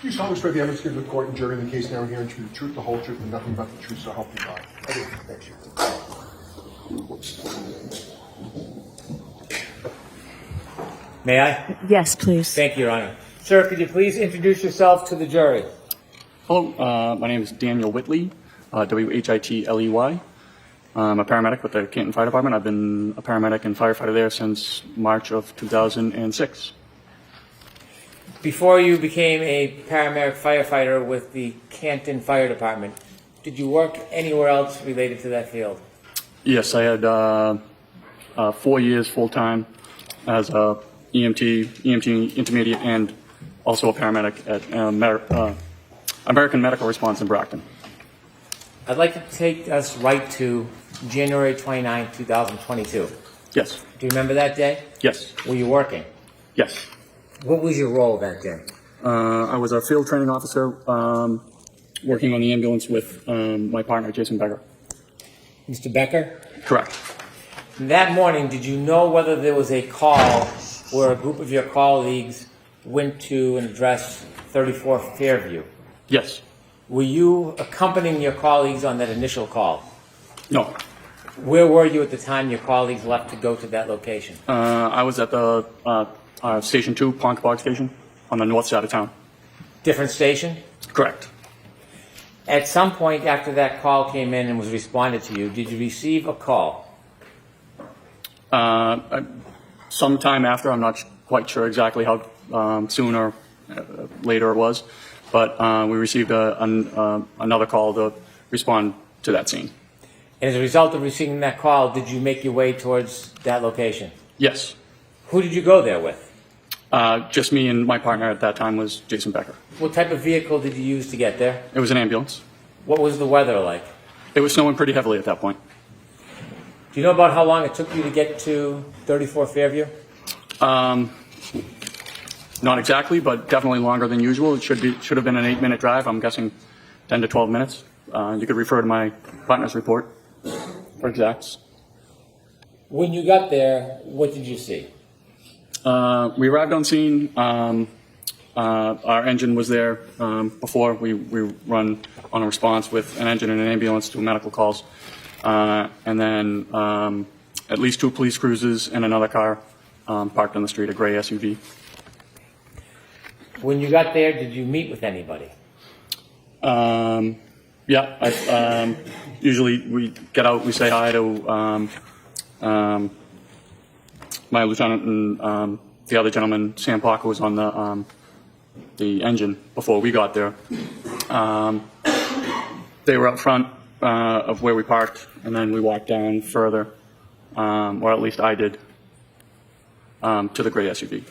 You solemnly swear the evidence given to the court and jury in the case now hearing to be the truth, the whole truth, and nothing but the truth, so help you God. I do. Thank you. May I? Yes, please. Thank you, Your Honor. Sir, could you please introduce yourself to the jury? Hello, my name is Daniel Whitley, W-H-I-T-L-E-Y. I'm a paramedic with the Canton Fire Department. I've been a paramedic and firefighter there since March of 2006. Before you became a paramedic firefighter with the Canton Fire Department, did you work anywhere else related to that field? Yes, I had 4 years full-time as a EMT intermediate, and also a paramedic at American Medical Response in Brockton. I'd like to take us right to January 29, 2022. Yes. Do you remember that day? Yes. Were you working? Yes. What was your role that day? I was a field training officer working on the ambulance with my partner, Jason Becker. Mr. Becker? Correct. That morning, did you know whether there was a call where a group of your colleagues went to and addressed 34 Fairview? Yes. Were you accompanying your colleagues on that initial call? No. Where were you at the time your colleagues left to go to that location? I was at the Station 2, Ponkabog Station, on the north side of town. Different station? Correct. At some point after that call came in and was responded to you, did you receive a call? Sometime after, I'm not quite sure exactly how soon or later it was, but we received another call to respond to that scene. And as a result of receiving that call, did you make your way towards that location? Yes. Who did you go there with? Just me and my partner at that time was Jason Becker. What type of vehicle did you use to get there? It was an ambulance. What was the weather like? It was snowing pretty heavily at that point. Do you know about how long it took you to get to 34 Fairview? Not exactly, but definitely longer than usual. It should have been an 8-minute drive. I'm guessing 10 to 12 minutes. You could refer to my partner's report for exacts. When you got there, what did you see? We arrived on scene. Our engine was there before. We run on a response with an engine and an ambulance to medical calls. And then at least 2 police cruisers and another car parked on the street, a gray SUV. When you got there, did you meet with anybody? Yeah, usually we get out, we say hi to my lieutenant and the other gentleman, Sam Parker, was on the engine before we got there. They were up front of where we parked, and then we walked down further, or at least I did, to the gray SUV.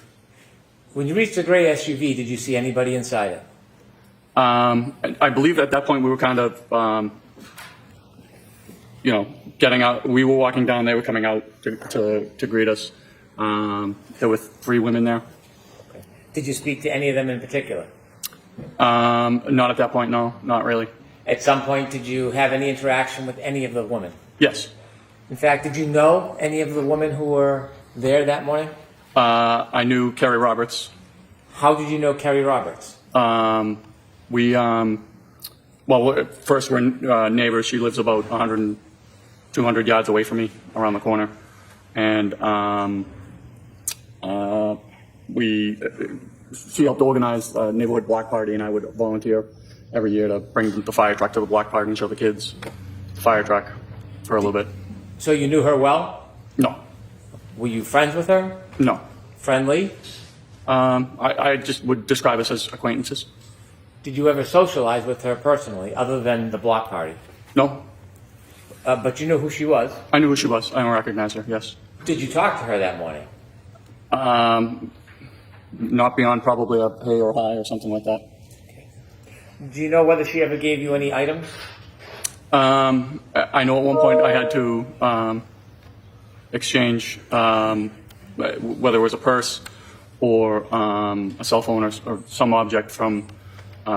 When you reached the gray SUV, did you see anybody inside it? I believe at that point we were kind of, getting out. We were walking down, they were coming out to greet us. There were 3 women there. Okay. Did you speak to any of them in particular? Not at that point, no, not really. At some point, did you have any interaction with any of the women? Yes. In fact, did you know any of the women who were there that morning? I knew Carrie Roberts. How did you know Carrie Roberts? First we're neighbors. She lives about 200 yards away from me, around the corner. And she helped organize a neighborhood block party, and I would volunteer every year to bring the fire truck to the block party and show the kids the fire truck for a little bit. So you knew her well? No. Were you friends with her? No. Friendly? I just would describe us as acquaintances. Did you ever socialize with her personally, other than the block party? No. But you knew who she was? I knew who she was. I recognized her, yes. Did you talk to her that morning? Not beyond probably a hey or hi or something like that. Okay. Do you know whether she ever gave you any items? I know at one point I had to exchange whether it was a purse or a cell phone or some object from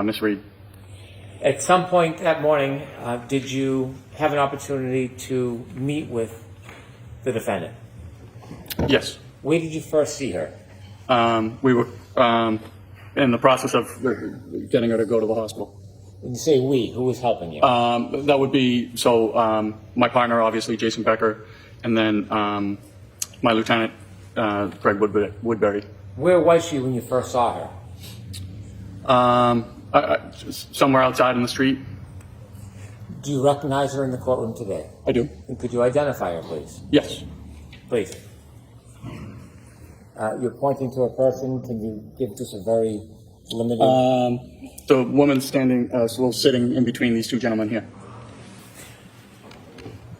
Miss Reed. At some point that morning, did you have an opportunity to meet with the defendant? Yes. Where did you first see her? We were in the process of getting her to go to the hospital. When you say we, who was helping you? That would be, my partner, obviously, Jason Becker, and then my lieutenant, Greg Woodbury. Where was she when you first saw her? Somewhere outside in the street. Do you recognize her in the courtroom today? I do. And could you identify her, please? Yes. Please. You're pointing to a person. Can you give just a very limited... The woman standing, sitting in between these two gentlemen here.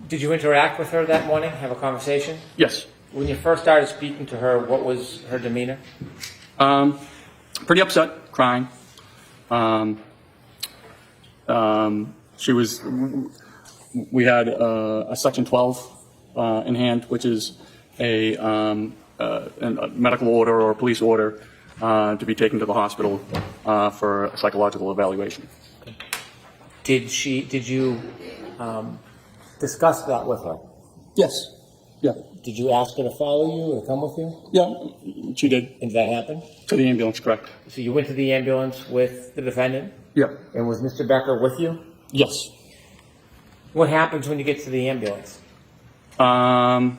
Did you interact with her that morning, have a conversation? Yes. When you first started speaking to her, what was her demeanor? Pretty upset, crying. We had a Section 12 in hand, which is a medical order or a police order to be taken to the hospital for a psychological evaluation. Did you discuss that with her? Yes. Yeah. Did you ask her to follow you or come with you? Yeah, she did. And did that happen? To the ambulance, correct. So you went to the ambulance with the defendant? Yeah. And was Mr. Becker with you? Yes. What happens when you get to the ambulance? So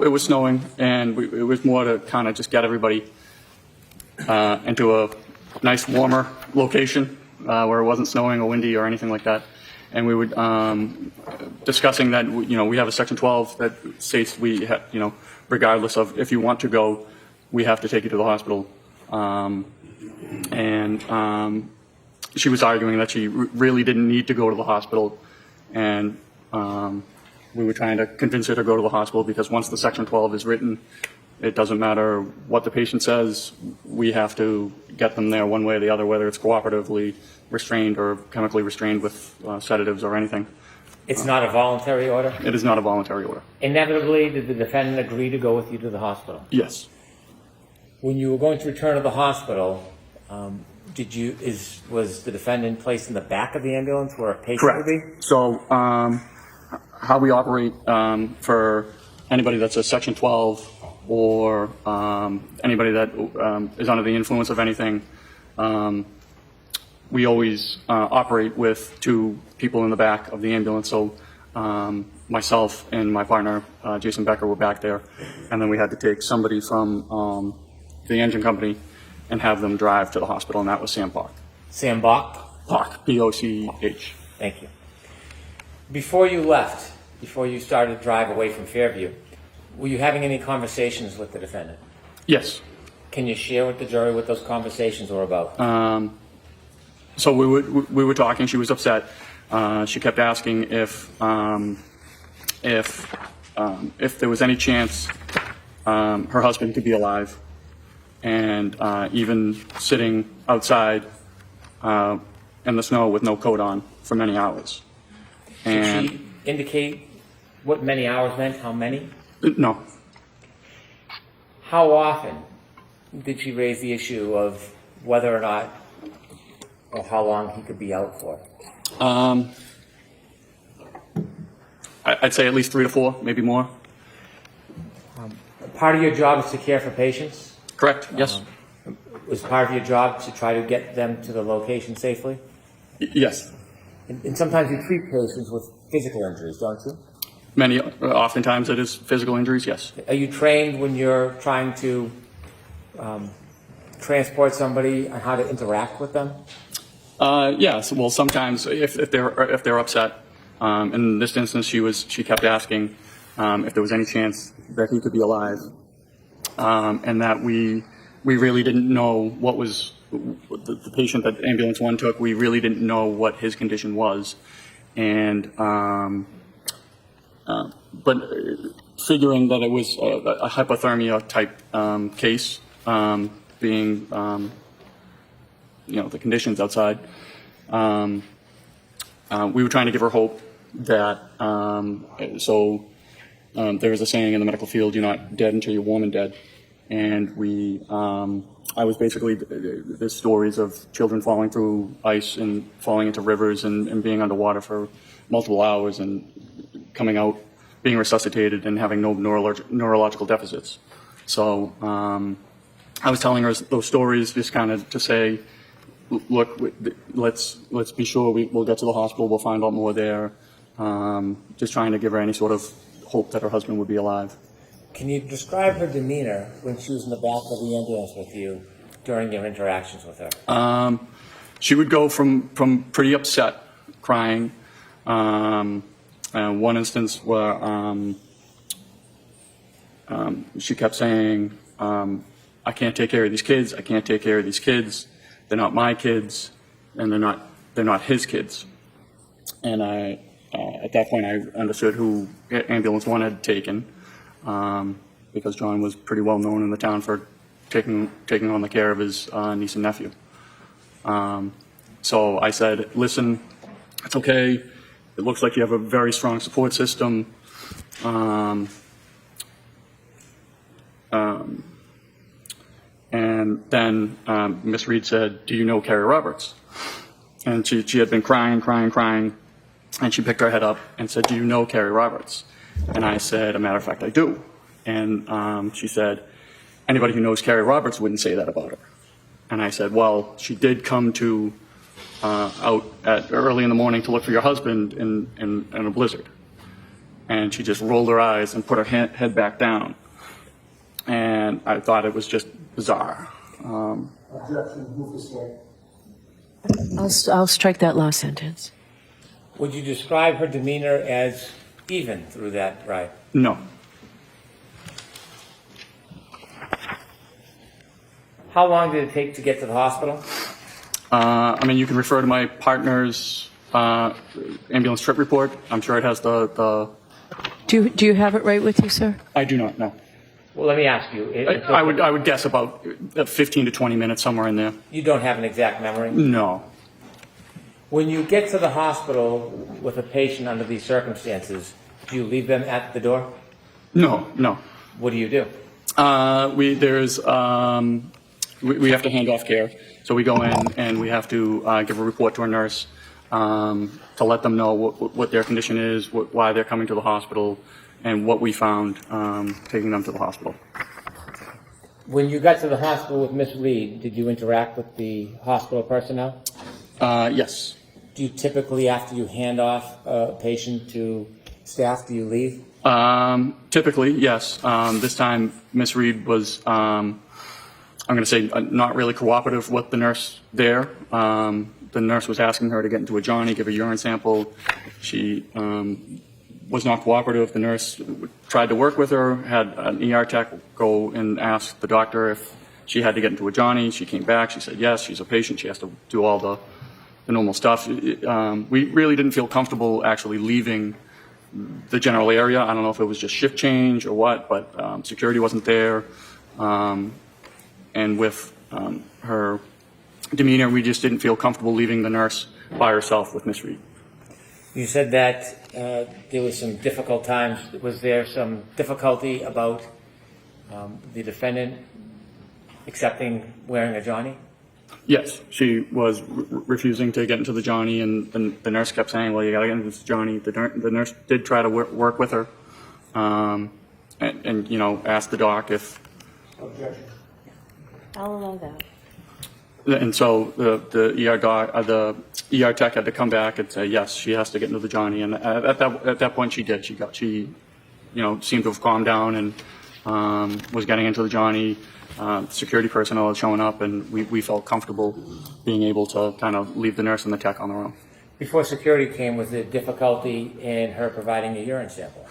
it was snowing, and it was more to kind of just get everybody into a nice, warmer location where it wasn't snowing or windy or anything like that. And we would discussing that we have a Section 12 that states regardless of if you want to go, we have to take you to the hospital. She was arguing that she really didn't need to go to the hospital, and we were trying to convince her to go to the hospital because once the Section 12 is written, it doesn't matter what the patient says, we have to get them there one way or the other, whether it's cooperatively restrained or chemically restrained with sedatives or anything. It's not a voluntary order? It is not a voluntary order. Inevitably, did the defendant agree to go with you to the hospital? Yes. When you were going to return to the hospital, was the defendant placed in the back of the ambulance where a patient Correct. would be? So how we operate for anybody that's a Section 12 or anybody that is under the influence of anything, we always operate with two people in the back of the ambulance. So myself and my partner, Jason Becker, were back there. And then we had to take somebody from the engine company and have them drive to the hospital, and that was Sam Park. Sam Bach? Park, P-O-C-H. Thank you. Before you left, before you started to drive away from Fairview, were you having any conversations with the defendant? Yes. Can you share with the jury what those conversations were about? So we were talking. She was upset. She kept asking if there was any chance her husband could be alive, and even sitting outside in the snow with no coat on for many hours. And did she indicate what many hours meant? How many? No. How often did she raise the issue of whether or not or how long he could be out for? I'd say at least 3 to 4, maybe more. Part of your job is to care for patients? Correct, yes. Was part of your job to try to get them to the location safely? Yes. And sometimes you treat patients with physical injuries, don't you? Oftentimes it is physical injuries, yes. Are you trained when you're trying to transport somebody on how to interact with them? Yes. Well, sometimes if they're upset, in this instance, she kept asking if there was any chance that he could be alive, and that we really didn't know what was the patient that ambulance 1 took. We really didn't know what his condition was, and but figuring that it was a hypothermia type case, being the conditions outside, we were trying to give her hope that there is a saying in the medical field, you're not dead until you're warm and dead. And I was basically, there's stories of children falling through ice and falling into rivers and being underwater for multiple hours and coming out, being resuscitated and having no neurological deficits. So I was telling her those stories just kind of to say, look, let's be sure we'll get to the hospital. We'll find out more there. Just trying to give her any sort of hope that her husband would be alive. Can you describe her demeanor when she was in the back of the ambulance with you during your interactions with her? She would go from pretty upset, crying. One instance where she kept saying, I can't take care of these kids. I can't take care of these kids. They're not my kids, and they're not his kids. And at that point, I understood who Ambulance 1 had taken, because John was pretty well known in the town for taking on the care of his niece and nephew. So I said, listen, it's okay. It looks like you have a very strong support system. And then Miss Reed said, do you know Carrie Roberts? And she had been crying, and she picked her head up and said, do you know Carrie Roberts? And I said, a matter of fact, I do. And she said, anybody who knows Carrie Roberts wouldn't say that about her. And I said, well, she did come to out at early in the morning to look for your husband in a blizzard. And she just rolled her eyes and put her head back down. And I thought it was just bizarre. Objection. Move to strike. I'll strike that last sentence. Would you describe her demeanor as even through that ride? No. How long did it take to get to the hospital? I mean, you can refer to my partner's ambulance trip report. I'm sure it has the. Do you have it right with you, sir? I do not know. Well, let me ask you. I would guess about 15 to 20 minutes, somewhere in there. You don't have an exact memory? No. When you get to the hospital with a patient under these circumstances, do you leave them at the door? No. What do you do? We have to hand off care. So we go in and we have to give a report to a nurse to let them know what their condition is, why they're coming to the hospital, and what we found taking them to the hospital. When you got to the hospital with Miss Reed, did you interact with the hospital personnel? Yes. Do you typically, after you hand off a patient to staff, do you leave? Typically, yes. This time, Miss Reed was, I'm going to say, not really cooperative with the nurse there. The nurse was asking her to get into a Johnny, give a urine sample. She was not cooperative. The nurse tried to work with her, had an ER tech go and ask the doctor if she had to get into a Johnny. She came back. She said, yes, she's a patient. She has to do all the normal stuff. We really didn't feel comfortable actually leaving the general area. I don't know if it was just shift change or what, but security wasn't there. And with her demeanor, we just didn't feel comfortable leaving the nurse by herself with Miss Reed. You said that there was some difficult times. Was there some difficulty about the defendant accepting wearing a Johnny? Yes, she was refusing to get into the Johnny, and the nurse kept saying, well, you got to get into this Johnny. The nurse did try to work with her and, you know, asked the doc if... Objection. I'll allow that. And so the ER tech had to come back and say, yes, she has to get into the Johnny. And at that point, she did. She seemed to have calmed down and was getting into the Johnny. Security personnel had shown up, and we felt comfortable being able to kind of leave the nurse and the tech on their own. Before security came, was there difficulty in her providing a urine sample?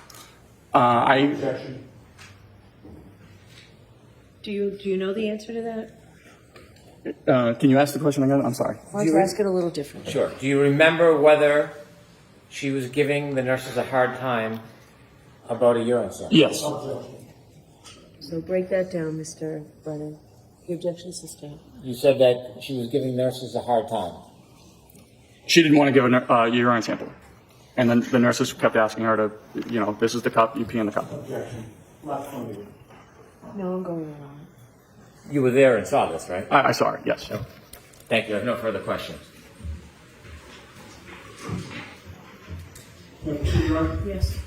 Objection. Do you know the answer to that? Can you ask the question again? I'm sorry. I'll ask it a little differently. Sure. Do you remember whether she was giving the nurses a hard time about a urine sample? Yes. So break that down, Mr. Brennan. The objection sustained. You said that she was giving nurses a hard time. She didn't want to give a urine sample. And then the nurses kept asking her to, this is the cup, you pee in the cup. Objection. Last one. No, I'm going along. You were there and saw this, right? I saw it, yes. Thank you. I have no further questions. Yes.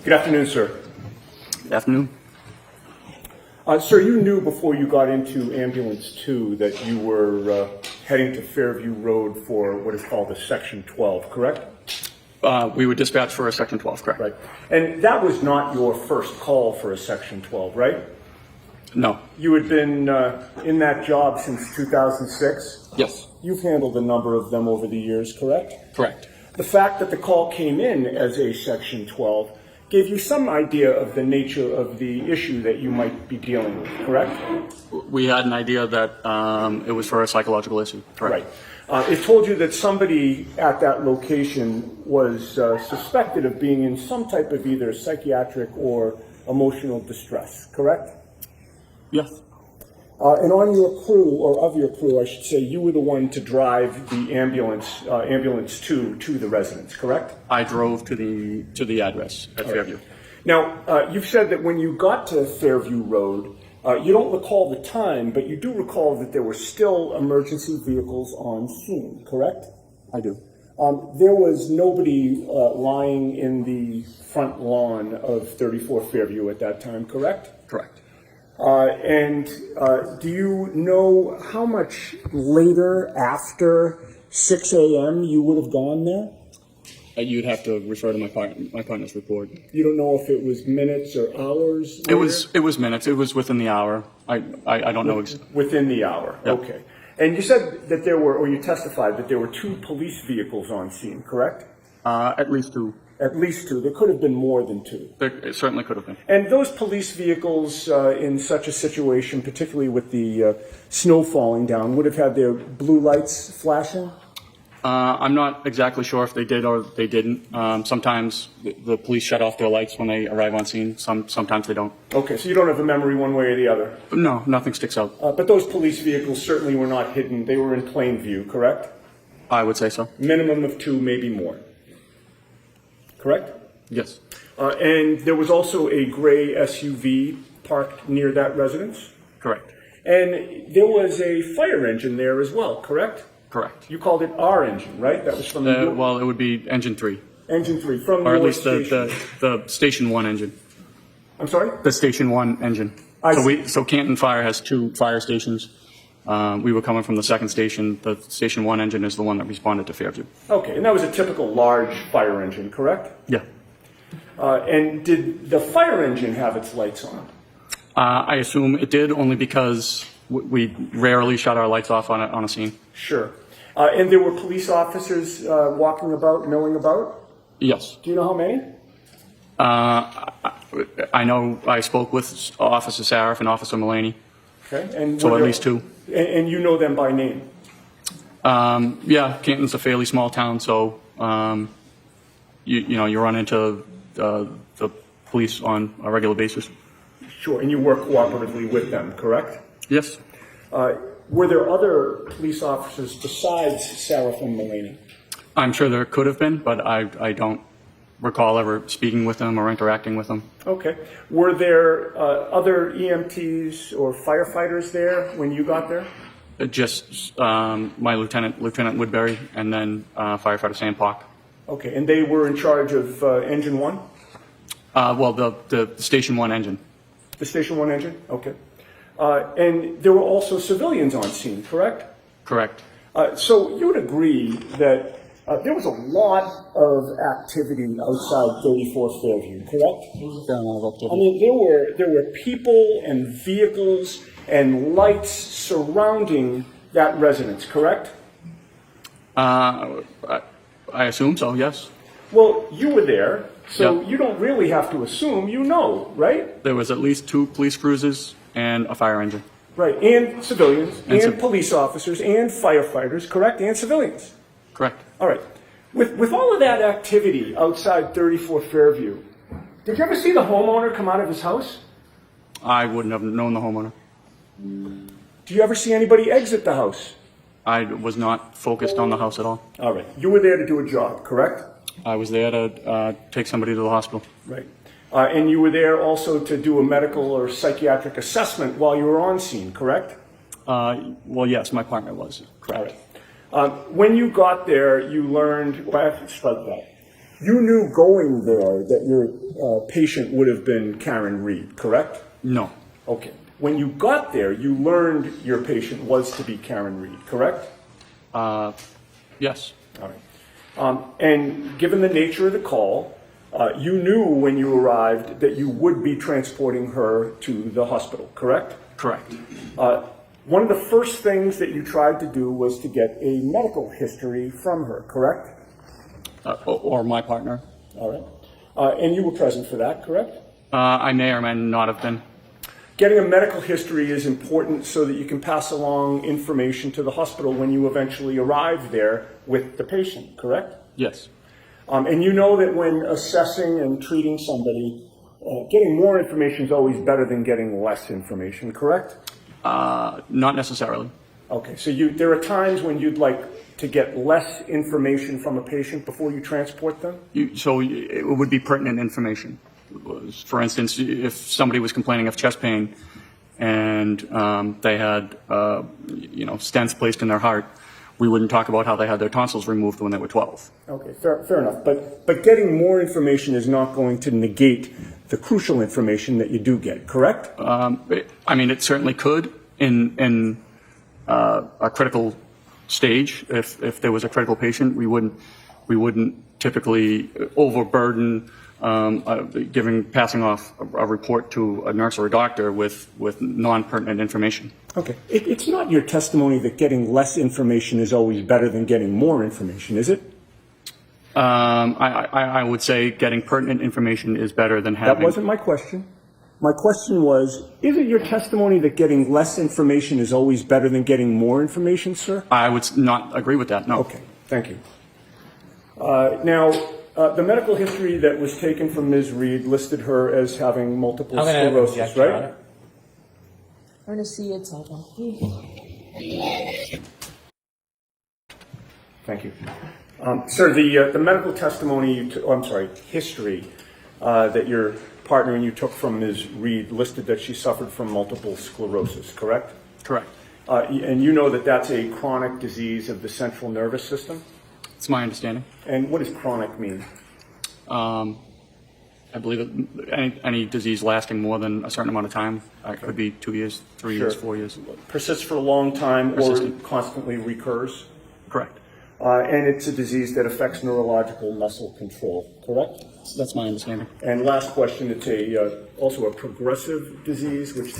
Good afternoon, sir. Good afternoon. Sir, you knew before you got into Ambulance 2 that you were heading to Fairview Road for what is called a Section 12, correct? We were dispatched for a Section 12, correct? Right. And that was not your first call for a Section 12, right? No. You had been in that job since 2006? Yes. You've handled a number of them over the years, correct? Correct. The fact that the call came in as a Section 12 gave you some idea of the nature of the issue that you might be dealing with, correct? We had an idea that it was for a psychological issue, correct? Right. It told you that somebody at that location was suspected of being in some type of either psychiatric or emotional distress, correct? Yes. And on your crew, or of your crew, I should say, you were the one to drive the ambulance 2 to the residence, correct? I drove to the address at Fairview. Now, you've said that when you got to Fairview Road, you don't recall the time, but you do recall that there were still emergency vehicles on scene, correct? I do. There was nobody lying in the front lawn of 34 Fairview at that time, correct? Correct. And do you know how much later after 6 a.m. you would have gone there? You'd have to refer to my partner's report. You don't know if it was minutes or hours? It was minutes. It was within the hour. I don't know Within the hour, Yep. Okay. And you said that there were, or you testified that there were 2 police vehicles on scene, correct? at least 2. At least 2. There could have been more than 2. It certainly could have been. And those police vehicles in such a situation, particularly with the snow falling down, would have had their blue lights flashing? I'm not exactly sure if they did or they didn't. Sometimes the police shut off their lights when they arrive on scene. Sometimes they don't. Okay, so you don't have a memory one way or the other. No, nothing sticks out. But those police vehicles certainly were not hidden. They were in plain view, correct? I would say so. Minimum of 2, maybe more. Correct? Yes. And there was also a gray SUV parked near that residence? Correct. And there was a fire engine there as well, correct? Correct. You called it our engine, right? That was from the Well, it would be engine 3, engine 3 from or at your least station. the station 1 engine. I'm sorry? The station 1 engine. I see. So Canton Fire has 2 fire stations. We were coming from the second station. The station 1 engine is the one that responded to Fairview. Okay, and that was a typical large fire engine, correct? Yeah. And did the fire engine have its lights on? I assume it did, only because we rarely shut our lights off on a scene. Sure. And there were police officers walking about, milling about? Yes. Do you know how many? I know I spoke with Officer Sarif and Officer Mulaney, Okay. And so were at there- least 2. And you know them by name? Yeah, Canton's a fairly small town, so you run into the police on a regular basis. Sure. And you work cooperatively with them, correct? Yes. Were there other police officers besides Sarif and Mulaney? I'm sure there could have been, but I don't recall ever speaking with them or interacting with them. Okay. Were there other EMTs or firefighters there when you got there? Just my Lieutenant Woodbury, and then Firefighter Sandpock. Okay. And they were in charge of Engine 1? Well, the Station 1 engine. The Station 1 engine? Okay. And there were also civilians on scene, correct? Correct. So you would agree that there was a lot of activity outside 34 Fairview, correct? I mean, there were people and vehicles and lights surrounding that residence, correct? I assume so, yes. Well, you were there, so Yep. you don't really have to assume, you know, right? There was at least 2 police cruisers and a fire engine. Right, and civilians, and civ- police officers, and firefighters, correct? And civilians. Correct. All right. With all of that activity outside 34 Fairview, did you ever see the homeowner come out of his house? I wouldn't have known the homeowner. Do you ever see anybody exit the house? I was not focused on the house at all. All right. You were there to do a job, correct? I was there to take somebody to the hospital. Right. And you were there also to do a medical or psychiatric assessment while you were on scene, correct? Well, yes, my partner was. All right. When you got there, you learned, well, I have to strike that. You knew going there that your patient would have been Karen Reed, correct? No. Okay. When you got there, you learned your patient was to be Karen Reed, correct? Yes. All right. And given the nature of the call, you knew when you arrived that you would be transporting her to the hospital, correct? Correct. One of the first things that you tried to do was to get a medical history from her, correct? Or my partner. All right. And you were present for that, correct? I may or may not have been. Getting a medical history is important so that you can pass along information to the hospital when you eventually arrive there with the patient, correct? Yes. And you know that when assessing and treating somebody, getting more information is always better than getting less information, correct? Not necessarily. Okay, so there are times when you'd like to get less information from a patient before you transport them? So it would be pertinent information. For instance, if somebody was complaining of chest pain and they had, stents placed in their heart, we wouldn't talk about how they had their tonsils removed when they were 12. Okay, fair enough. But getting more information is not going to negate the crucial information that you do get, correct? It certainly could in a critical stage. If there was a critical patient, we wouldn't typically overburden passing off a report to a nurse or a doctor with non-pertinent information. Okay. It's not your testimony that getting less information is always better than getting more information, is it? I would say getting pertinent information is better than having... That wasn't my question. My question was, is it your testimony that getting less information is always better than getting more information, sir? I would not agree with that, no. Okay, thank you. The medical history that was taken from Ms. Reed listed her as having multiple I'm going to sclerosis, object, Your right? Honor. I want to see it, so Thank you. Sir, the medical testimony, history that your partner and you took from Ms. Reed listed that she suffered from multiple sclerosis, correct? Correct. And you know that that's a chronic disease of the central nervous system? It's my understanding. And what does chronic mean? I believe any disease lasting more than a certain amount of time. It could be 2 years, 3 years, Sure. 4 years. Persists for a long time or Persistent. constantly recurs? Correct. And it's a disease that affects neurological muscle control, correct? That's my understanding. And last question, it's also a progressive disease, which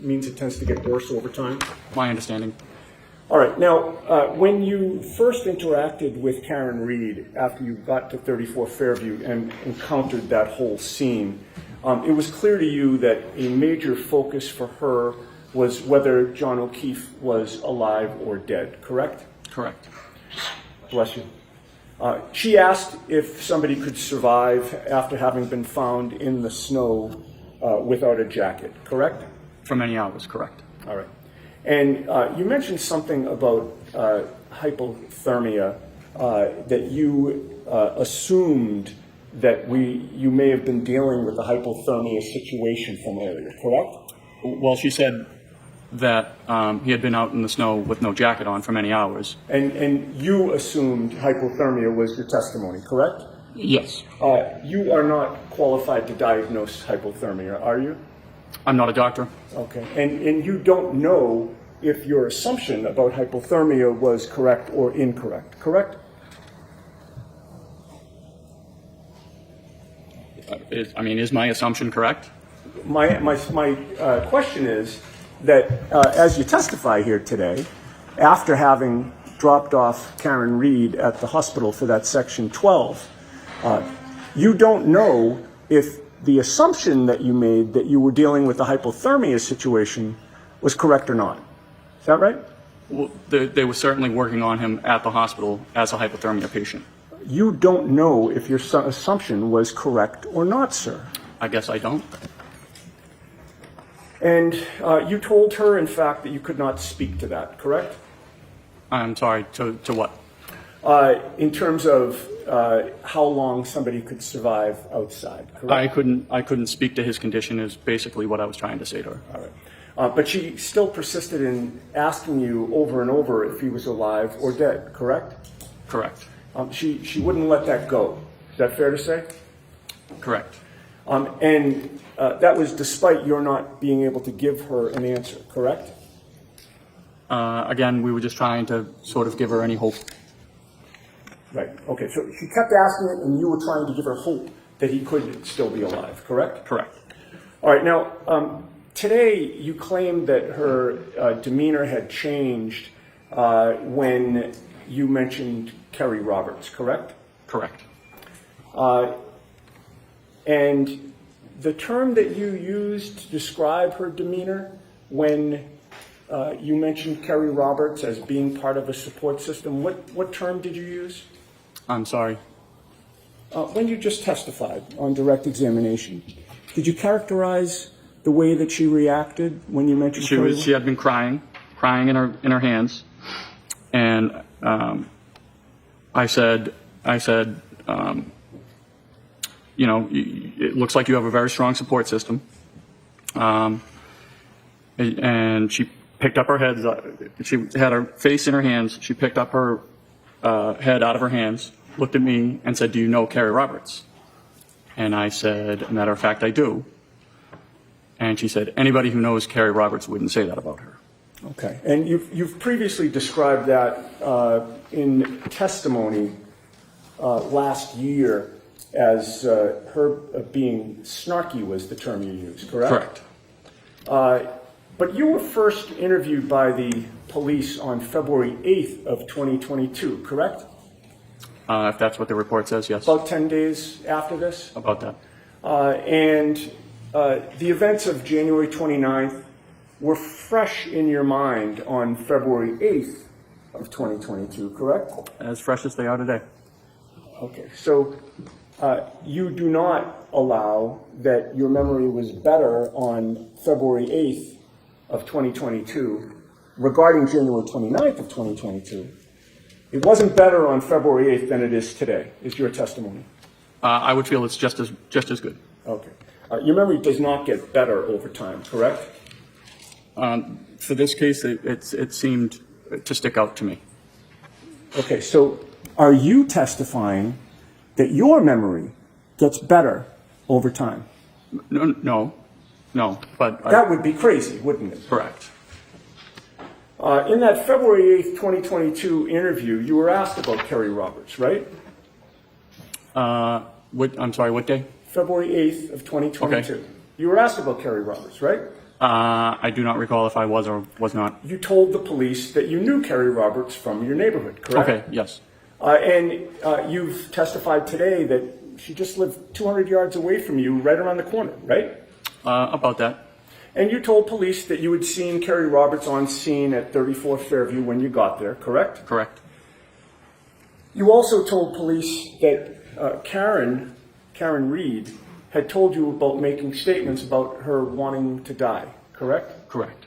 means it tends to get worse over time? My understanding. All right. Now, when you first interacted with Karen Reed after you got to 34 Fairview and encountered that whole scene, it was clear to you that a major focus for her was whether John O'Keefe was alive or dead, correct? Correct. Bless you. She asked if somebody could survive after having been found in the snow without a jacket, correct? For many hours, correct. All right. And you mentioned something about hypothermia, that you assumed that you may have been dealing with a hypothermia situation from earlier, correct? Well, she said that he had been out in the snow with no jacket on for many hours. And you assumed hypothermia was your testimony, correct? Yes. You are not qualified to diagnose hypothermia, are you? I'm not a doctor. Okay. And you don't know if your assumption about hypothermia was correct or incorrect, correct? Is my assumption correct? My question is that as you testify here today, after having dropped off Karen Reed at the hospital for that Section 12, you don't know if the assumption that you made that you were dealing with a hypothermia situation was correct or not. Is that right? Well, they were certainly working on him at the hospital as a hypothermia patient. You don't know if your assumption was correct or not, sir. I guess I don't. And you told her, in fact, that you could not speak to that, correct? I'm sorry, to what? In terms of how long somebody could survive outside, correct? I couldn't speak to his condition is basically what I was trying to say to her. All right. But she still persisted in asking you over and over if he was alive or dead, correct? Correct. She wouldn't let that go. Is that fair to say? Correct. And that was despite your not being able to give her an answer, correct? Again, we were just trying to sort of give her any hope. Right. Okay, so she kept asking it, and you were trying to give her hope that he could still be alive, correct? Correct. All right, now, today you claimed that her demeanor had changed when you mentioned Kerry Roberts, correct? Correct. And the term that you used to describe her demeanor when you mentioned Kerry Roberts as being part of a support system, what term did you use? I'm sorry. When you just testified on direct examination, did you characterize the way that she reacted when you mentioned Kerry? She had been crying in her hands, and I said, you know, it looks like you have a very strong support system. And she picked up her head. She had her face in her hands. She picked up her head out of her hands, looked at me, and said, "Do you know Kerry Roberts?" And I said, "As a matter of fact, I do." And she said, "Anybody who knows Kerry Roberts wouldn't say that about her." Okay, and you've previously described that in testimony last year as her being snarky was the term you used, correct? Correct. But you were first interviewed by the police on February 8th of 2022, correct? If that's what the report says, yes. About 10 days after this? About that. And the events of January 29th were fresh in your mind on February 8th of 2022, correct? As fresh as they are today. Okay, so you do not allow that your memory was better on February 8th of 2022 regarding January 29th of 2022. It wasn't better on February 8th than it is today, is your testimony. I would feel it's just as good. Okay. Your memory does not get better over time, correct? For this case, it seemed to stick out to me. Okay, so are you testifying that your memory gets better over time? No, but That would be crazy, wouldn't it? correct. In that February 8th, 2022 interview, you were asked about Kerry Roberts, right? I'm sorry, what day? February 8th of 2022. Okay. You were asked about Kerry Roberts, right? I do not recall if I was or was not. You told the police that you knew Kerry Roberts from your neighborhood, correct? Okay, yes. And you've testified today that she just lived 200 yards away from you, right around the corner, right? About that. And you told police that you had seen Kerry Roberts on scene at 34 Fairview when you got there, correct? Correct. You also told police that Karen Reed had told you about making statements about her wanting to die, correct? Correct.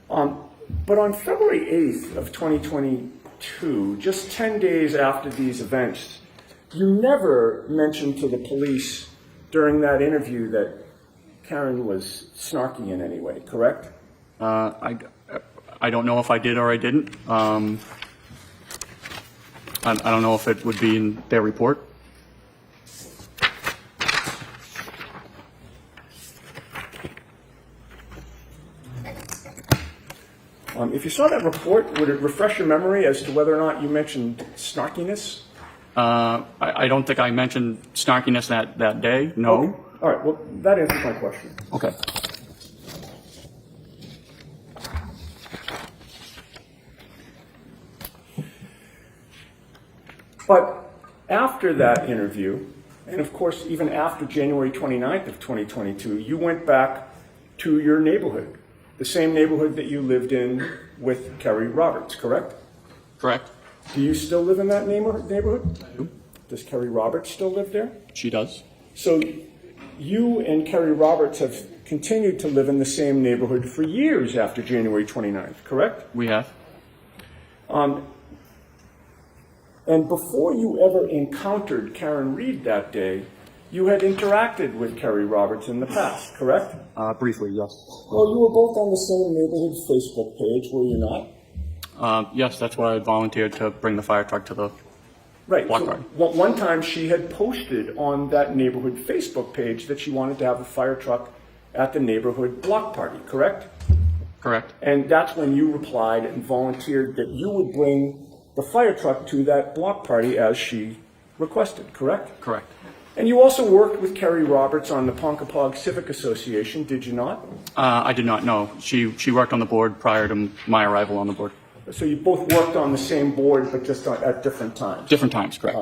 But on February 8th of 2022, just 10 days after these events, you never mentioned to the police during that interview that Karen was snarky in any way, correct? I don't know if I did or I didn't. I don't know if it would be in their report. If you saw that report, would it refresh your memory as to whether or not you mentioned snarkiness? I don't think I mentioned snarkiness that day, no. Okay. All right, well, that answers my question. Okay. But after that interview, and of course, even after January 29th of 2022, you went back to your neighborhood, the same neighborhood that you lived in with Kerry Roberts, correct? Correct. Do you still live in that neighborhood? I do. Does Kerry Roberts still live there? She does. So you and Kerry Roberts have continued to live in the same neighborhood for years after January 29th, correct? We have. And before you ever encountered Karen Reed that day, you had interacted with Kerry Roberts in the past, correct? Briefly, yes. Well, you were both on the same neighborhood Facebook page, were you not? Yes, that's why I volunteered to bring the fire truck to the Right. block So party. one time she had posted on that neighborhood Facebook page that she wanted to have a fire truck at the neighborhood block party, correct? Correct. And that's when you replied and volunteered that you would bring the fire truck to that block party as she requested, correct? Correct. And you also worked with Kerry Roberts on the Ponkapog Civic Association, did you not? I did not know. She worked on the board prior to my arrival on the board. So you both worked on the same board, but just at different times. Different times, correct.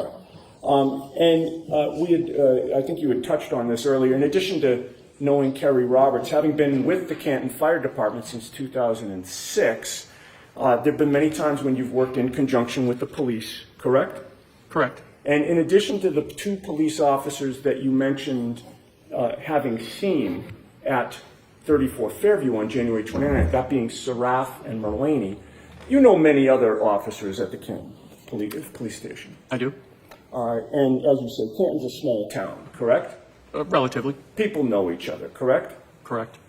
We had, I think you had touched on this earlier. In addition to knowing Kerry Roberts, having been with the Canton Fire Department since 2006, there have been many times when you've worked in conjunction with the police, correct? Correct. And in addition to the two police officers that you mentioned having seen at 34 Fairview on January 29th, that being Sarath and Merlaney, you know many other officers at the Canton police station. I do. And as you said, Canton's a small town, correct? Relatively. People know each other, correct? Correct.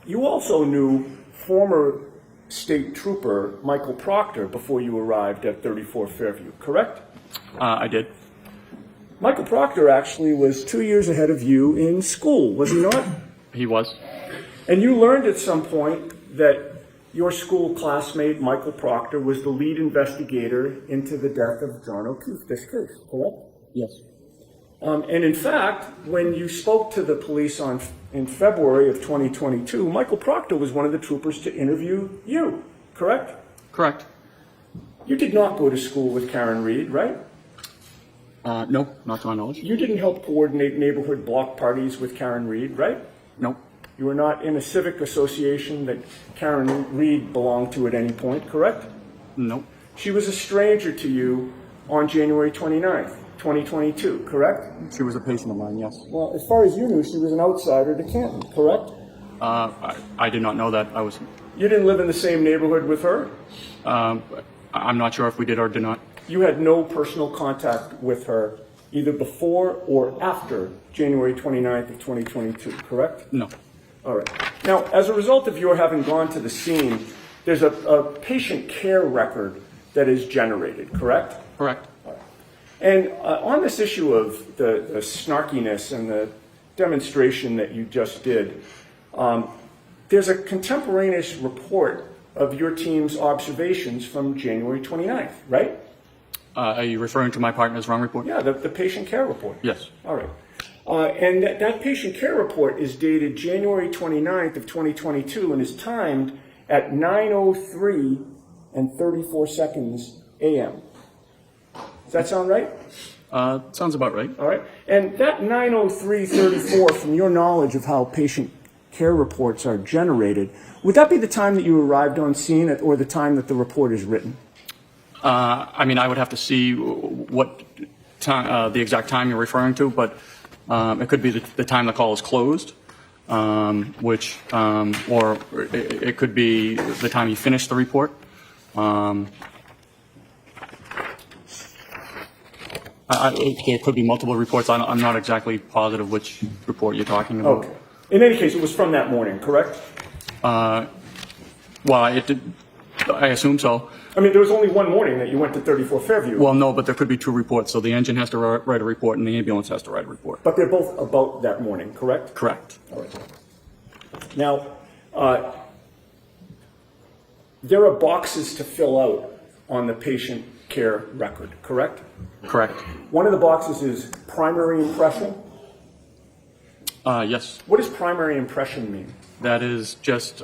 You also knew former state trooper Michael Proctor before you arrived at 34 Fairview, correct? I did. Michael Proctor actually was 2 years ahead of you in school, was he not? He was. And you learned at some point that your school classmate, Michael Proctor, was the lead investigator into the death of John O'Keefe, this case, correct? Yes. And in fact, when you spoke to the police in February of 2022, Michael Proctor was one of the troopers to interview you, correct? Correct. You did not go to school with Karen Reed, right? No, not to my knowledge. You didn't help coordinate neighborhood block parties with Karen Reed, right? Nope. You were not in a civic association that Karen Reed belonged to at any point, correct? Nope. She was a stranger to you on January 29th, 2022, correct? She was a patient of mine, yes. Well, as far as you knew, she was an outsider to Canton, correct? I did not know that. You didn't live in the same neighborhood with her? I'm not sure if we did or did not. You had no personal contact with her either before or after January 29th of 2022, correct? No. All right. Now, as a result of your having gone to the scene, there's a patient care record that is generated, correct? Correct. And on this issue of the snarkiness and the demonstration that you just did, there's a contemporaneous report of your team's observations from January 29th, right? Are you referring to my partner's wrong report? Yeah, the patient care report. Yes. All right. And that patient care report is dated January 29th of 2022 and is timed at 9:03 and 34 seconds a.m. Does that sound right? Sounds about right. All right. And that 9:03:34, from your knowledge of how patient care reports are generated, would that be the time that you arrived on scene or the time that the report is written? I mean, I would have to see what time, the exact time you're referring to, but it could be the time the call is closed, or it could be the time you finish the report. There could be multiple reports. I'm not exactly positive which report you're talking about. Okay. In any case, it was from that morning, correct? Well, I assume so. I mean, there was only one morning that you went to 34 Fairview. Well, no, but there could be two reports. So the engine has to write a report and the ambulance has to write a report. But they're both about that morning, correct? Correct. All right. Now, there are boxes to fill out on the patient care record, correct? Correct. One of the boxes is primary impression. Yes. What does primary impression mean? That is just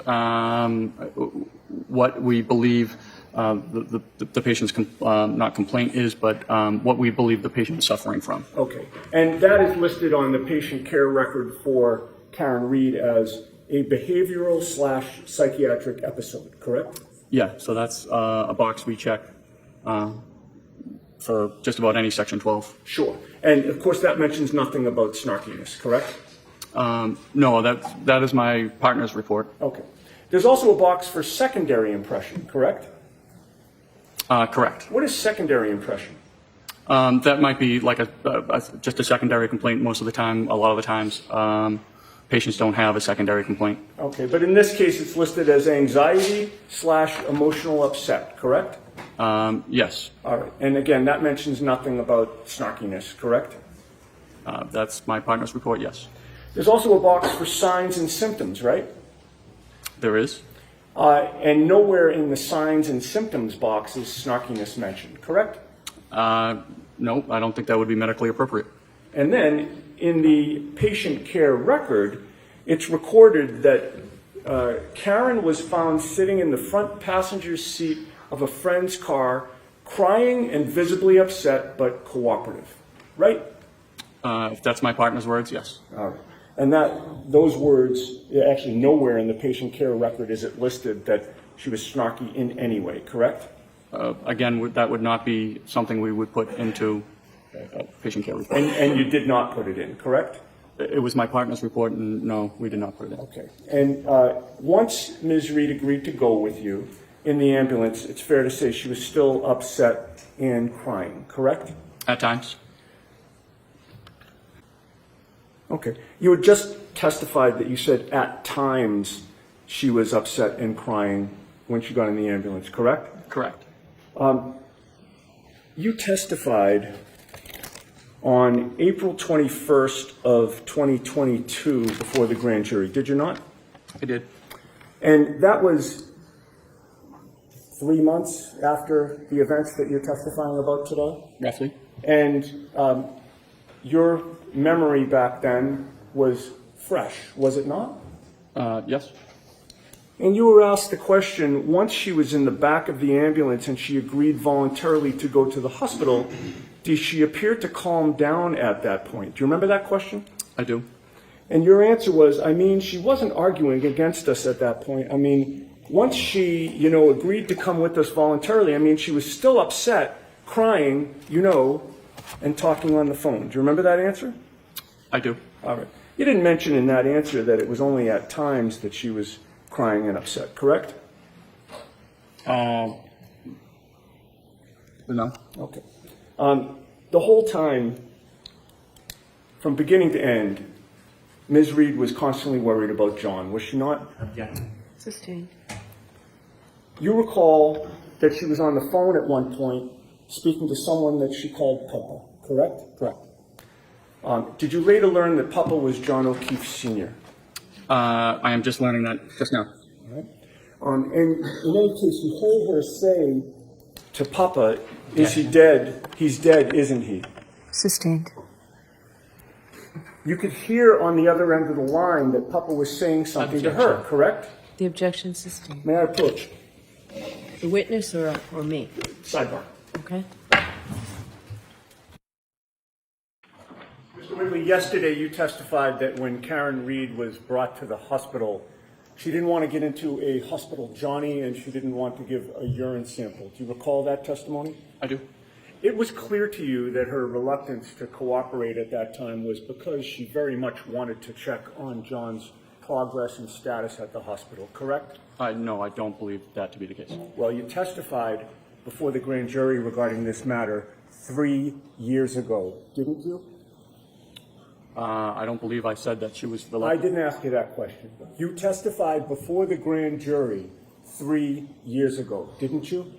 what we believe the patient's not complaint is, but what we believe the patient is suffering from. Okay. And that is listed on the patient care record for Karen Reed as a behavioral/psychiatric episode, correct? Yeah, so that's a box we check for just about any Section 12. Sure. And of course that mentions nothing about snarkiness, correct? No, that is my partner's report. Okay. There's also a box for secondary impression, correct? Correct. What is secondary impression? That might be like just a secondary complaint most of the time. A lot of the times, patients don't have a secondary complaint. Okay, but in this case, it's listed as anxiety/emotional upset, correct? Yes, All right. And again, that mentions nothing about snarkiness, correct? that's my partner's report, yes. There's also a box for signs and symptoms, right? There is? And nowhere in the signs and symptoms box is snarkiness mentioned, correct? No, I don't think that would be medically appropriate. And then in the patient care record, it's recorded that Karen was found sitting in the front passenger seat of a friend's car, crying and visibly upset but cooperative, right? If that's my partner's words, yes. All right. And those words, actually nowhere in the patient care record is it listed that she was snarky in any way, correct? Again, that would not be something we would put into a patient care report. And you did not put it in, correct? It was my partner's report, and no, we did not put it in. Okay. And once Ms. Reed agreed to go with you in the ambulance, it's fair to say she was still upset and crying, correct? At times? Okay. You had just testified that you said at times she was upset and crying when she got in the ambulance, correct? Correct. You testified on April 21st of 2022 before the grand jury, did you not? I did. And that was 3 months after the events that you're testifying about today? Roughly. And your memory back then was fresh, was it not? Yes. And you were asked the question, once she was in the back of the ambulance and she agreed voluntarily to go to the hospital, did she appear to calm down at that point? Do you remember that question? I do. And your answer was, she wasn't arguing against us at that point. Once she, agreed to come with us voluntarily, she was still upset, crying, and talking on the phone. Do you remember that answer? I do. All right. You didn't mention in that answer that it was only at times that she was crying and upset, correct? No. Okay. The whole time, from beginning to end, Ms. Reed was constantly worried about John, was she not? Sustained. You recall that she was on the phone at one point speaking to someone that she called Papa, correct? Correct. Did you later learn that Papa was John O'Keefe Sr.? I am just learning that just now. All right. And in any case, you heard her say to Papa, is he dead? He's dead, isn't he? Sustained. You could hear on the other end of the line that Papa was saying something to her, correct? The objection sustained. May I approach? The witness or me? Sidebar. Okay. Mr. Whitley, yesterday you testified that when Karen Reed was brought to the hospital, she didn't want to get into a hospital Johnny and she didn't want to give a urine sample. Do you recall that testimony? I do. It was clear to you that her reluctance to cooperate at that time was because she very much wanted to check on John's progress and status at the hospital, correct? No, I don't believe that to be the case. Well, you testified before the grand jury regarding this matter 3 years ago, didn't you? I don't believe I said that she was I reluctant. didn't ask you that question. You testified before the grand jury 3 years ago, didn't you?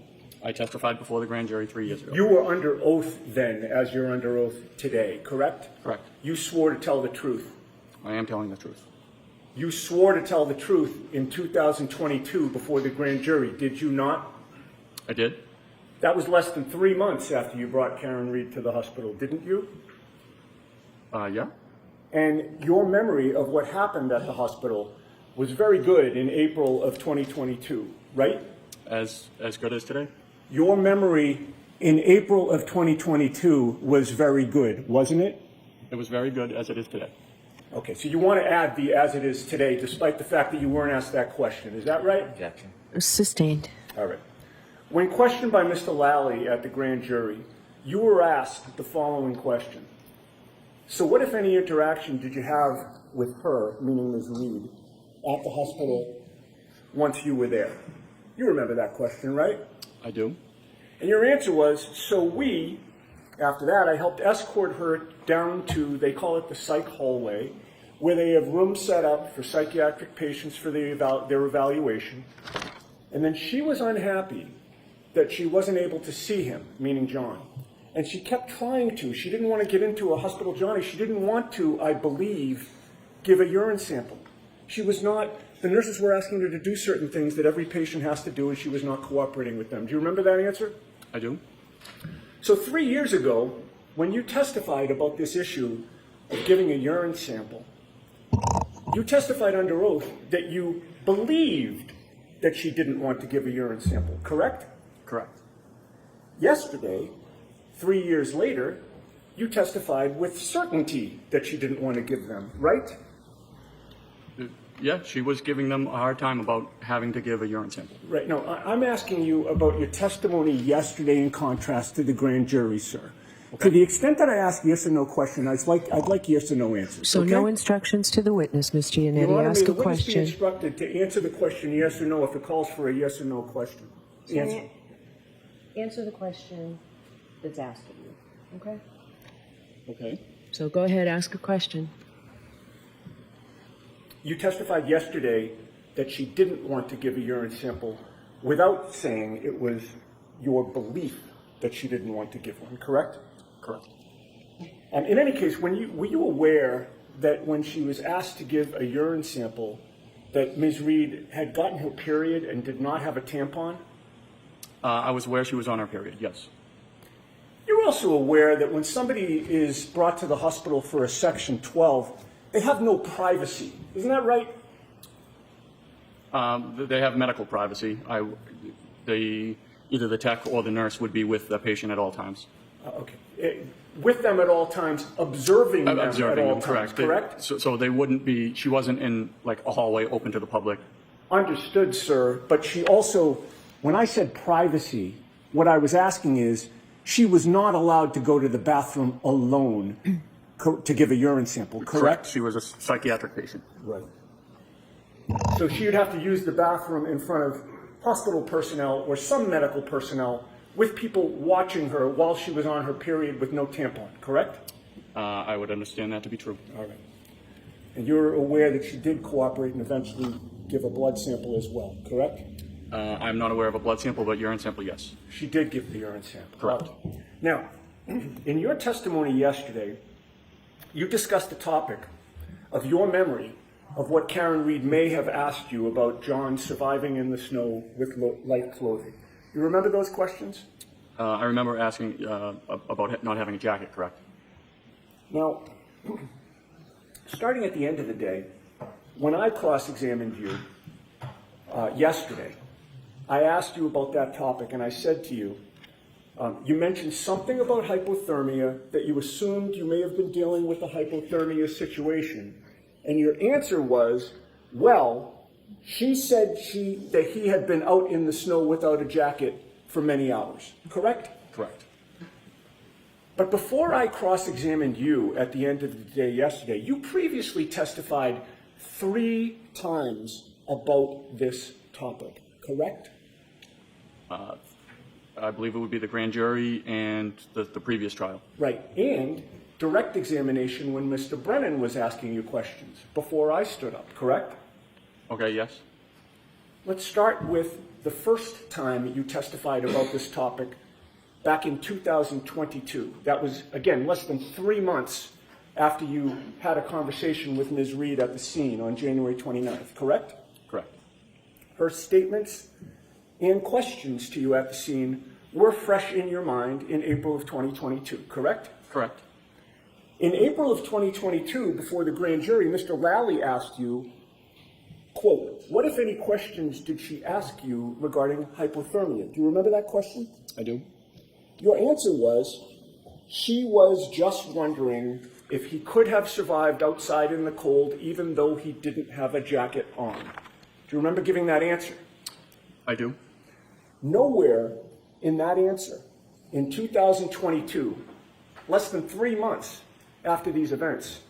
I testified before the grand jury 3 years ago. You were under oath then, as you're under oath today, correct? Correct. You swore to tell the truth. I am telling the truth. You swore to tell the truth in 2022 before the grand jury, did you not? I did. That was less than 3 months after you brought Karen Reed to the hospital, didn't you? Yeah. And your memory of what happened at the hospital was very good in April of 2022, right? As good as today? Your memory in April of 2022 was very good, wasn't it? It was very good as it is today. Okay, so you want to add the as it is today, despite the fact that you weren't asked that question. Is that right? Objection. Sustained. All right. When questioned by Mr. Lally at the grand jury, you were asked the following question. So what, if any, interaction did you have with her, meaning Ms. Reed, at the hospital once you were there? You remember that question, right? I do. And your answer was, after that, I helped escort her down to, they call it the psych hallway, where they have rooms set up for psychiatric patients for their evaluation. And then she was unhappy that she wasn't able to see him, meaning John. And she kept trying to. She didn't want to get into a hospital Johnny. She didn't want to, I believe, give a urine sample. She was not, the nurses were asking her to do certain things that every patient has to do, and she was not cooperating with them. Do you remember that answer? I do. So 3 years ago, when you testified about this issue of giving a urine sample, you testified under oath that you believed that she didn't want to give a urine sample, correct? Correct. Yesterday, 3 years later, you testified with certainty that she didn't want to give them, right? Yeah, she was giving them a hard time about having to give a urine sample. Right. No, I'm asking you about your testimony yesterday in contrast to the grand jury, sir. Okay. To the extent that I ask yes or no question, I'd like yes or no answers. So okay? no instructions to the witness, Ms. Your Giannetti. Honor, Ask may the a witness be question. instructed to answer the question yes or no if it calls for a yes or no question. Answer. Answer the question that's asked of you, okay? Okay. So go ahead, ask a question. You testified yesterday that she didn't want to give a urine sample without saying it was your belief that she didn't want to give one, correct? Correct. In any case, were you aware that when she was asked to give a urine sample, that Ms. Reed had gotten her period and did not have a tampon? I was aware she was on her period, yes. You're also aware that when somebody is brought to the hospital for a Section 12, they have no privacy. Isn't that right? They have medical privacy. Either the tech or the nurse would be with the patient at all times. Okay. With them at all times, observing them at all times, correct? So they wouldn't be, she wasn't in like a hallway open to the public. Understood, sir. But she also, when I said privacy, what I was asking is, she was not allowed to go to the bathroom alone to give a urine sample, correct? She was a psychiatric patient. Right. So she would have to use the bathroom in front of hospital personnel or some medical personnel with people watching her while she was on her period with no tampon, correct? I would understand that to be true. All right. And you're aware that she did cooperate and eventually give a blood sample as well, correct? I'm not aware of a blood sample, but urine sample, yes. She did give the urine sample. Correct. Now, in your testimony yesterday, you discussed the topic of your memory of what Karen Reed may have asked you about John surviving in the snow with light clothing. You remember those questions? I remember asking about not having a jacket, correct? Now, starting at the end of the day, when I cross-examined you yesterday, I asked you about that topic, and I said to you, you mentioned something about hypothermia, that you assumed you may have been dealing with a hypothermia situation. And your answer was, well, she said that he had been out in the snow without a jacket for many hours, correct? Correct. But before I cross-examined you at the end of the day yesterday, you previously testified 3 times about this topic, correct? I believe it would be the grand jury and the previous trial. Right, and direct examination when Mr. Brennan was asking you questions before I stood up, correct? Okay, yes. Let's start with the first time you testified about this topic back in 2022. That was, again, less than 3 months after you had a conversation with Ms. Reed at the scene on January 29th, correct? Correct. Her statements and questions to you at the scene were fresh in your mind in April of 2022, correct? Correct. In April of 2022, before the grand jury, Mr. Lally asked you, quote, what, if any, questions did she ask you regarding hypothermia? Do you remember that question? I do. Your answer was, she was just wondering if he could have survived outside in the cold even though he didn't have a jacket on. Do you remember giving that answer? I do. Nowhere in that answer, in 2022, less than 3 months after these events,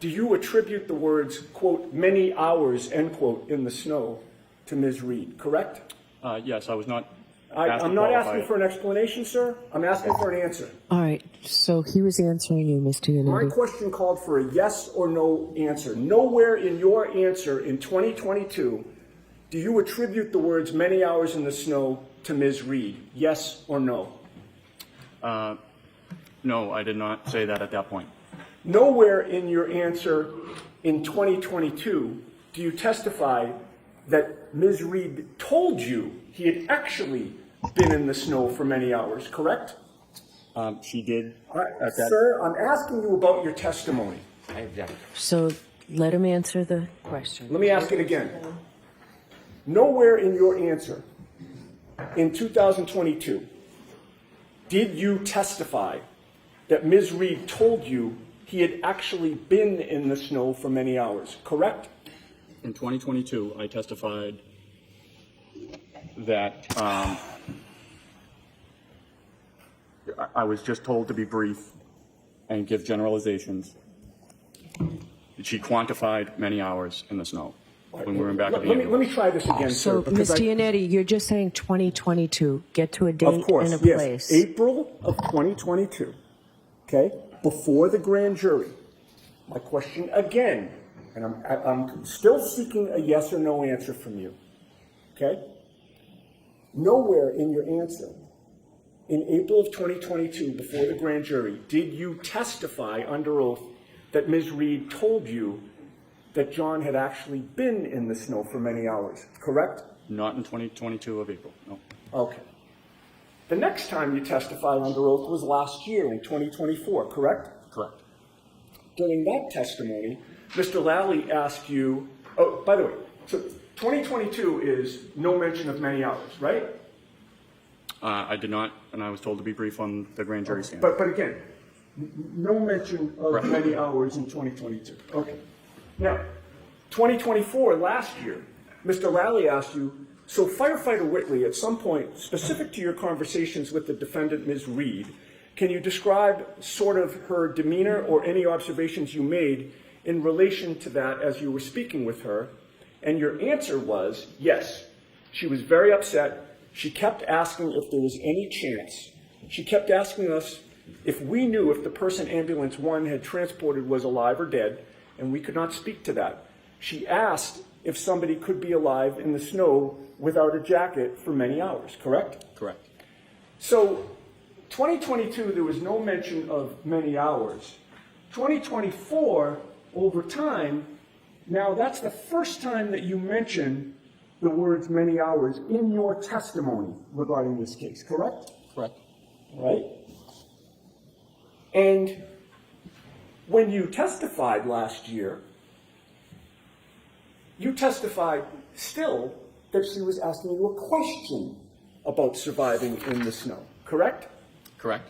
do you attribute the words, quote, many hours, end quote, in the snow to Ms. Reed, correct? Yes, I was not I'm not asking for an explanation, sir. I'm asking for an answer. All right, so he was answering you, Mr. My Giannetti. question called for a yes or no answer. Nowhere in your answer in 2022 do you attribute the words many hours in the snow to Ms. Reed? Yes or no? No, I did not say that at that point. Nowhere in your answer in 2022 do you testify that Ms. Reed told you he had actually been in the snow for many hours, correct? She did. All right, sir, I'm asking you about your testimony. I object. So let him answer the question. Let me ask it again. Nowhere in your answer in 2022 did you testify that Ms. Reed told you he had actually been in the snow for many hours, correct? In 2022, I testified that I was just told to be brief and give generalizations. She quantified many hours in the snow when we were in back of the Let ambulance. me try this again, So, sir. because Mr. Yannetti, you're just saying 2022. Get to a date Of course, and a yes. place. April of 2022, okay, before the grand jury. My question again, and I'm still seeking a yes or no answer from you, okay? Nowhere in your answer in April of 2022, before the grand jury, did you testify under oath that Ms. Reed told you that John had actually been in the snow for many hours, correct? Not in 2022 of April, no. Okay. The next time you testified under oath was last year in 2024, correct? Correct. During that testimony, Mr. Lally asked you, oh, by the way, so 2022 is no mention of many hours, right? I did not, and I was told to be brief on the grand jury stand. But again, no mention of Right. many hours in 2022. Okay. Now, 2024, last year, Mr. Lally asked you, so Firefighter Whitley, at some point, specific to your conversations with the defendant, Ms. Reed, can you describe sort of her demeanor or any observations you made in relation to that as you were speaking with her? And your answer was, yes. She was very upset. She kept asking if there was any chance. She kept asking us if we knew if the person Ambulance 1 had transported was alive or dead, and we could not speak to that. She asked if somebody could be alive in the snow without a jacket for many hours, correct? Correct. So 2022, there was no mention of many hours. 2024, over time, now that's the first time that you mention the words many hours in your testimony regarding this case, correct? Correct. Right? And when you testified last year, you testified still that she was asking you a question about surviving in the snow, correct? Correct.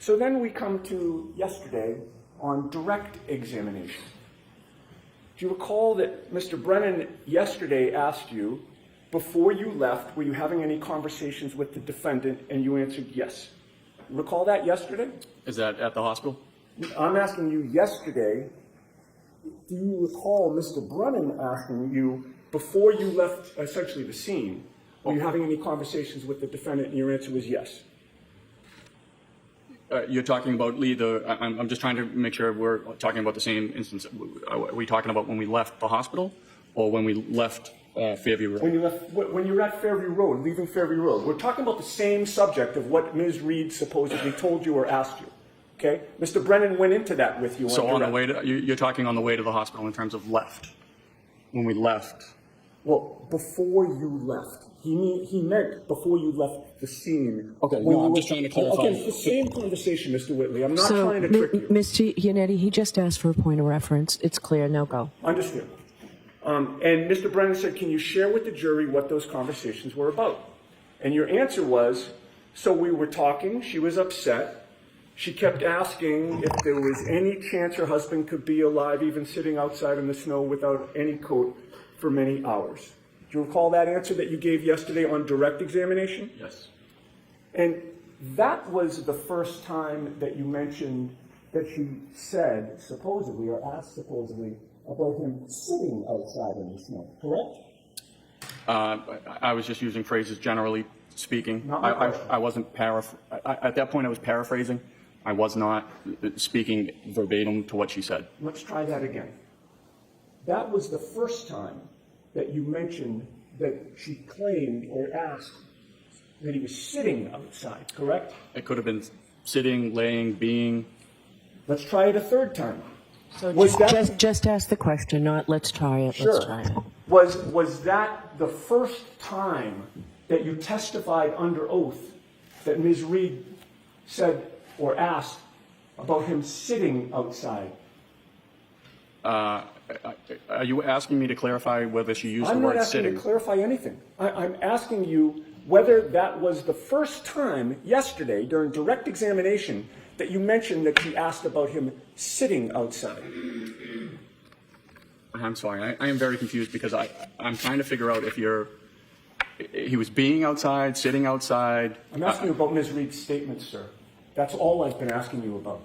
So then we come to yesterday on direct examination. Do you recall that Mr. Brennan yesterday asked you, before you left, were you having any conversations with the defendant, and you answered yes? Recall that yesterday? Is that at the hospital? I'm asking you yesterday, do you recall Mr. Brennan asking you, before you left essentially the scene, were you having any conversations with the defendant, and your answer was yes? You're talking about Lee, I'm just trying to make sure we're talking about the same instance. Are we talking about when we left the hospital or when we left Fairview Road? When you were at Fairview Road, leaving Fairview Road, we're talking about the same subject of what Ms. Reed supposedly told you or asked you. Okay? Mr. Brennan went into that with you. So on the way direct. to, you're talking on the way to the hospital in terms of left. When we left. Well, before you left. He meant before you left the scene. Okay, When no, you I'm were- just trying to clarify. Okay, it's the same conversation, Mr. Whitley. I'm not So, trying to trick you. Mr. Yannetti, he just asked for a point of reference. It's clear, no go. Understood. And Mr. Brennan said, can you share with the jury what those conversations were about? And your answer was, so we were talking, she was upset. She kept asking if there was any chance her husband could be alive, even sitting outside in the snow without any coat for many hours. Do you recall that answer that you gave yesterday on direct examination? Yes. And that was the first time that you mentioned that she said, supposedly, or asked supposedly, about him sitting outside in the snow, correct? I was just using phrases generally speaking. Not my question. I wasn't at that point I was paraphrasing. I was not speaking verbatim to what she said. Let's try that again. That was the first time that you mentioned that she claimed or asked that he was sitting outside, correct? It could have been sitting, laying, being. Let's try it a third time. So Was that- just ask the question, not let's try it, let's try it. Was that the first time that you testified under oath that Ms. Reed said or asked about him sitting outside? Are you asking me to clarify whether she used the I'm not word asking you sitting? to clarify anything. I'm asking you whether that was the first time yesterday during direct examination that you mentioned that she asked about him sitting outside. I'm sorry, I am very confused because I'm trying to figure out if he was being outside, sitting outside. I'm asking you about Ms. Reed's statements, sir. That's all I've been asking you about.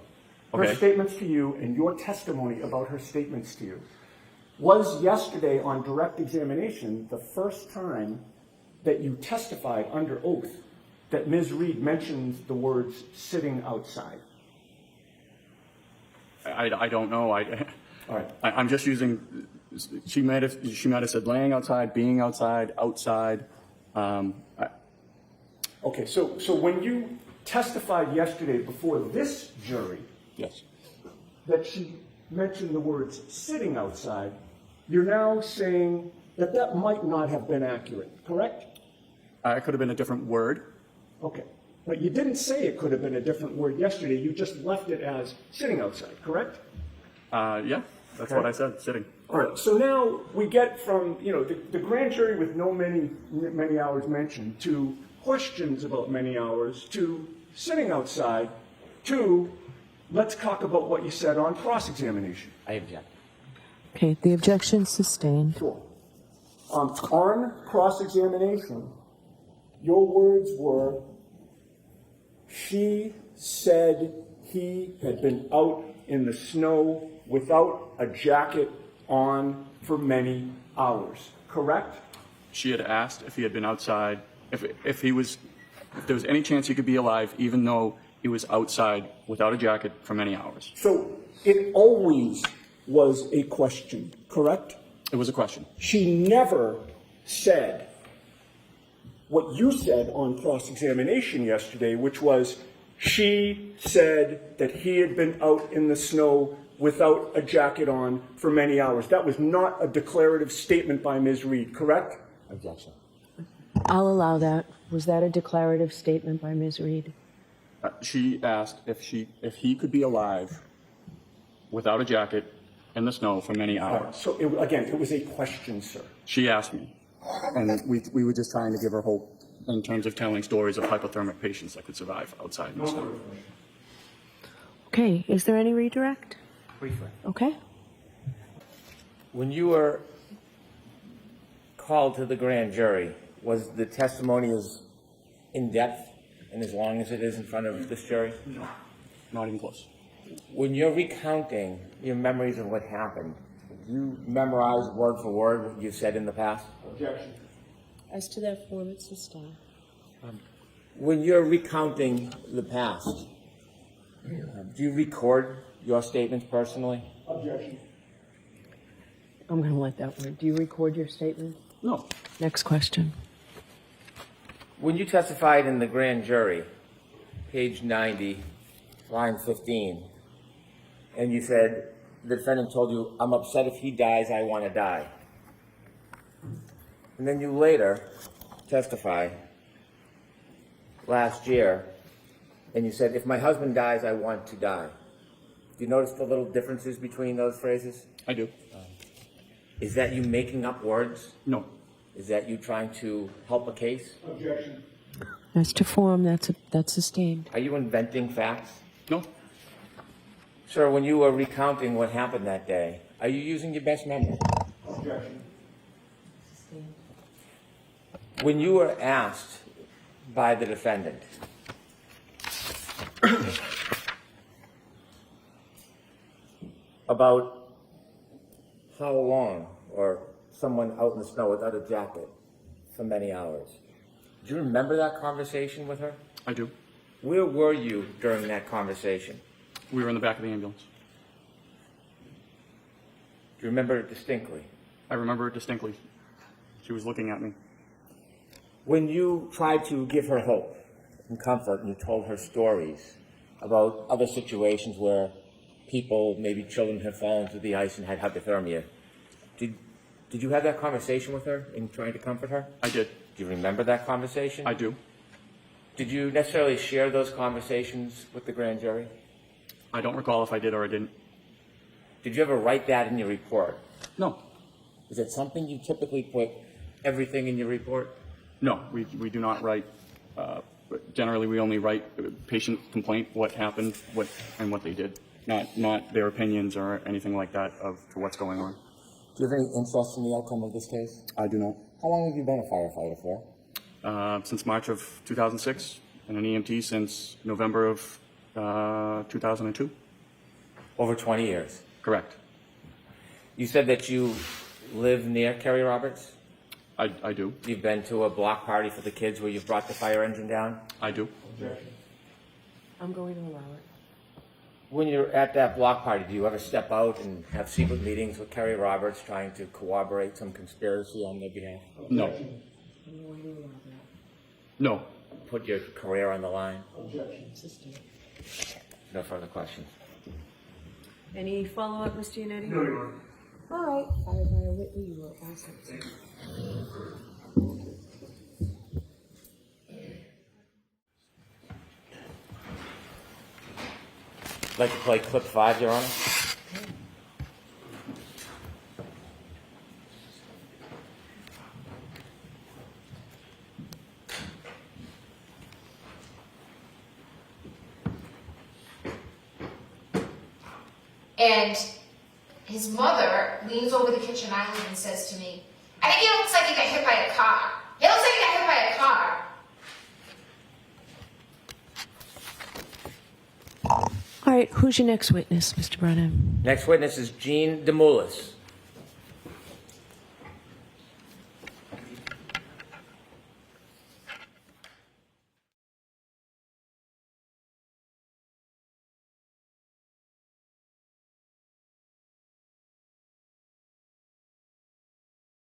Her Okay. statements to you and your testimony about her statements to you. Was yesterday on direct examination the first time that you testified under oath that Ms. Reed mentioned the words sitting outside? I don't know. All right. I'm just using. She might have said laying outside, being outside, outside. Okay, so when you testified yesterday before this jury Yes. that she mentioned the words sitting outside, you're now saying that that might not have been accurate, correct? It could have been a different word. Okay. But you didn't say it could have been a different word yesterday. You just left it as sitting outside, correct? Yeah, that's what I said. Sitting. All right. So now we get from, the grand jury with many hours mentioned to questions about many hours to sitting outside to let's talk about what you said on cross-examination. I object. Okay, the objection sustained. Sure. On cross-examination, your words were, she said he had been out in the snow without a jacket on for many hours, correct? She had asked if he had been outside, if there was any chance he could be alive, even though he was outside without a jacket for many hours. So it always was a question, correct? It was a question. She never said what you said on cross-examination yesterday, which was she said that he had been out in the snow without a jacket on for many hours. That was not a declarative statement by Ms. Reed, correct? Objection. I'll allow that. Was that a declarative statement by Ms. Reed? She asked if he could be alive without a jacket in the snow for many hours. So it was a question, sir. She asked me, and we were just trying to give her hope in terms of telling stories of hypothermic patients that could survive outside in the snow. Okay, is there any redirect? Briefly. Okay. When you were called to the grand jury, was the testimony as in-depth and as long as it is in front of this jury? No, not even close. When you're recounting your memories of what happened, do you memorize word for word what you said in the past? Objection. As to that form, it's sustained. When you're recounting the past, do you record your statements personally? Objection. I'm going to let that one. Do you record your statement? No. Next question. When you testified in the grand jury, page 90, line 15, and you said the defendant told you, I'm upset if he dies, I want to die. And then you later testify last year, and you said, if my husband dies, I want to die. Do you notice the little differences between those phrases? I do. Is that you making up words? No. Is that you trying to help a case? Objection. As to form, that's sustained. Are you inventing facts? No. Sir, when you were recounting what happened that day, are you using your best memory? Objection. When you were asked by the defendant about how long, or someone out in the snow without a jacket for many hours, do you remember that conversation with her? I do. Where were you during that conversation? We were in the back of the ambulance. Do you remember it distinctly? I remember it distinctly. She was looking at me. When you tried to give her hope and comfort and you told her stories about other situations where people, maybe children, have fallen through the ice and had hypothermia, did you have that conversation with her in trying to comfort her? I did. Do you remember that conversation? I do. Did you necessarily share those conversations with the grand jury? I don't recall if I did or I didn't. Did you ever write that in your report? No. Is it something you typically put everything in your report? No, we do not write. Generally, we only write patient complaint, what happened, what they did, not their opinions or anything like that to what's going on. Do you have any interest in the outcome of this case? I do not. How long have you been a firefighter for? Since March of 2006, and an EMT since November of 2002. Over 20 years. Correct. You said that you live near Kerry Roberts? I do. You've been to a block party for the kids where you've brought the fire engine down? I do. I'm going to allow it. When you're at that block party, do you ever step out and have secret meetings with Kerry Roberts trying to corroborate some conspiracy on their behalf? No. I'm going to allow that. No. Put your career on the line? Sister. No further questions. Any follow-up, Mr. Yannetti? No, Your Honor. All right, Firefighter Whitley, you were awesome. I'd like to play clip 5, Your Honor. And his mother leans over the kitchen island and says to me, I think he looks like he got hit by a car. He looks like he got hit by a car. All right, who's your next witness, Mr. Brennan? Next witness is Jean DeMoulis.